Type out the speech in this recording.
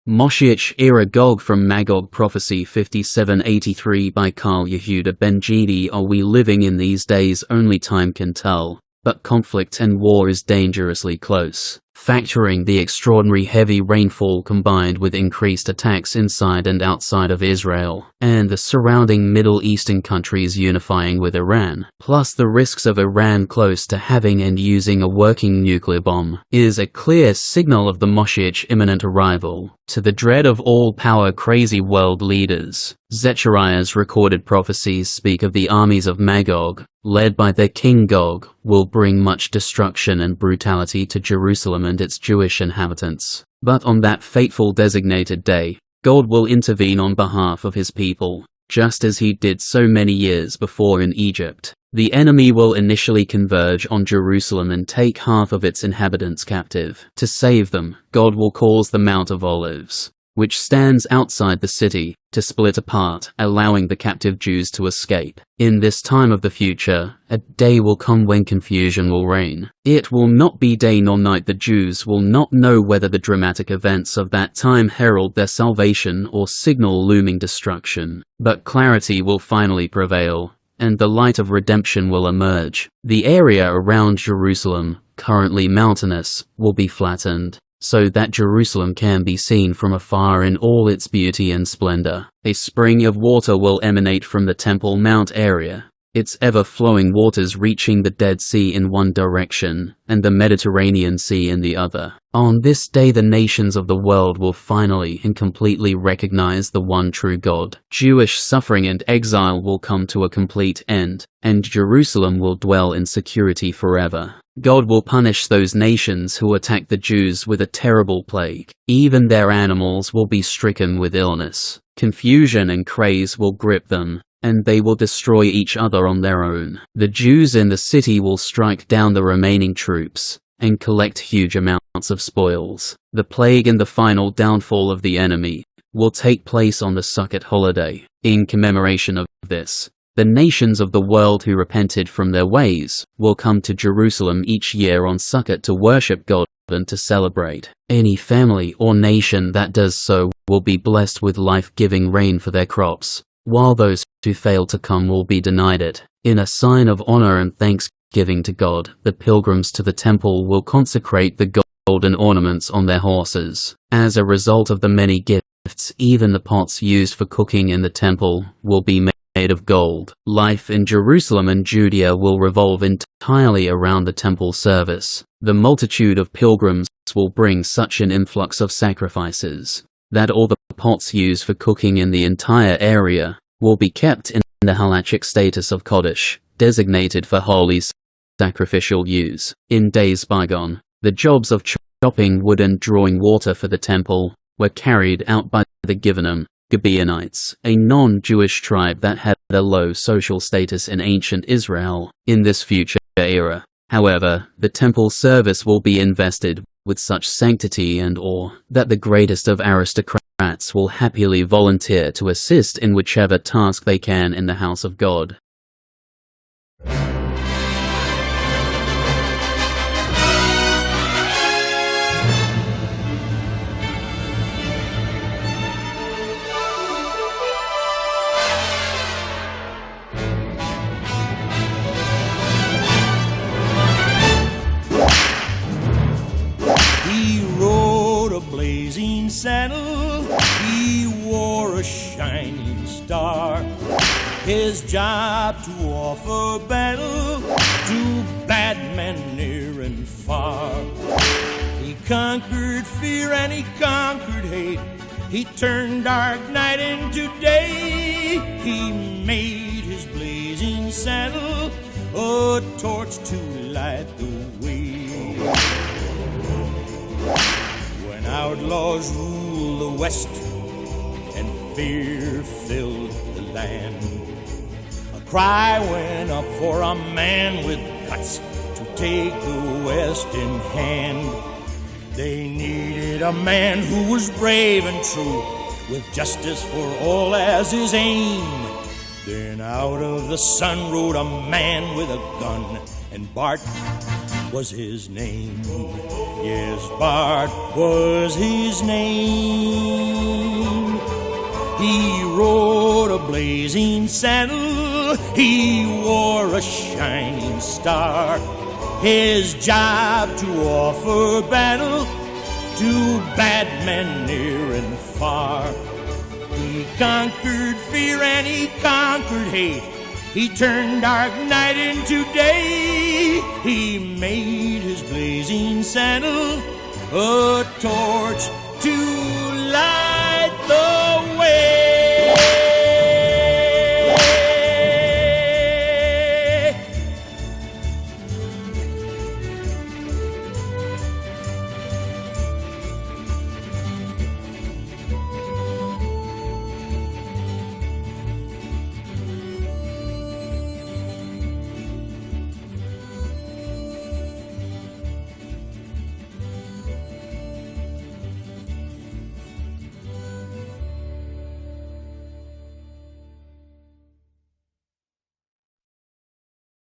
MoShiach Era Gog from Magog Prophecy 5783 by Karl Yehuda Ben-Jedi. Are we living in these days? Only time can tell, but conflict and war is dangerously close. Factoring the extraordinary heavy rainfall combined with increased attacks inside and outside of Israel, and the surrounding Middle Eastern countries unifying with Iran, plus the risks of Iran close to having and using a working nuclear bomb, is a clear signal of the Moshiach's imminent arrival, to the dread of all power-crazy world leaders. Zechariah's recorded prophecies speak of the armies of Magog, led by their king Gog, will bring much destruction and brutality to Jerusalem and its Jewish inhabitants. But on that fateful designated day, God will intervene on behalf of his people, just as he did so many years before in Egypt. The enemy will initially converge on Jerusalem and take half of its inhabitants captive. To save them, God will cause the Mount of Olives, which stands outside the city, to split apart, allowing the captive Jews to escape. In this time of the future, a day will come when confusion will reign. It will not be day nor night. The Jews will not know whether the dramatic events of that time herald their salvation or signal looming destruction. But clarity will finally prevail, and the light of redemption will emerge. The area around Jerusalem, currently mountainous, will be flattened, so that Jerusalem can be seen from afar in all its beauty and splendor. A spring of water will emanate from the Temple Mount area, its ever-flowing waters reaching the Dead Sea in one direction, and the Mediterranean Sea in the other. On this day the nations of the world will finally and completely recognize the one true God. Jewish suffering and exile will come to a complete end, and Jerusalem will dwell in security forever. God will punish those nations who attack the Jews with a terrible plague. Even their animals will be stricken with illness. Confusion and craze will grip them, and they will destroy each other on their own. The Jews in the city will strike down the remaining troops, and collect huge amounts of spoils. The plague and the final downfall of the enemy will take place on the Sukkot holiday. In commemoration of this, the nations of the world who repented from their ways will come to Jerusalem each year on Sukkot to worship God and to celebrate. Any family or nation that does so will be blessed with life-giving rain for their crops, while those who fail to come will be denied it. In a sign of honor and thanksgiving to God, the pilgrims to the temple will consecrate the golden ornaments on their horses. As a result of the many gifts, even the pots used for cooking in the temple will be made of gold. Life in Jerusalem and Judea will revolve entirely around the temple service. The multitude of pilgrims will bring such an influx of sacrifices that all the pots used for cooking in the entire area will be kept in the halachic status of Kodesh, designated for holy sacrificial use. In days bygone, the jobs of chopping wood and drawing water for the temple were carried out by the Gibeonites, a non-Jewish tribe that had a low social status in ancient Israel. In this future era, however, the temple service will be invested with such sanctity and awe that the greatest of aristocrats will happily volunteer to assist in whichever task they can in the house of God. Blazing saddle, he wore a shining star. His job to offer battle to bad men near and far. He conquered fear and he conquered hate. He turned dark night into day. He made his blazing saddle a torch to light the way. Outlaws rule the West, and fear filled the land. A cry went up for a man with guts to take the West in hand. They needed a man who was brave and true, with justice for all as his aim. Then out of the sun rode a man with a gun, and Bart was his name. Yes, Bart was his name. He rode a blazing saddle, he wore a shining star. His job to offer battle to bad men near and far. He conquered fear and he conquered hate. He turned dark night into day. He made his blazing saddle a torch to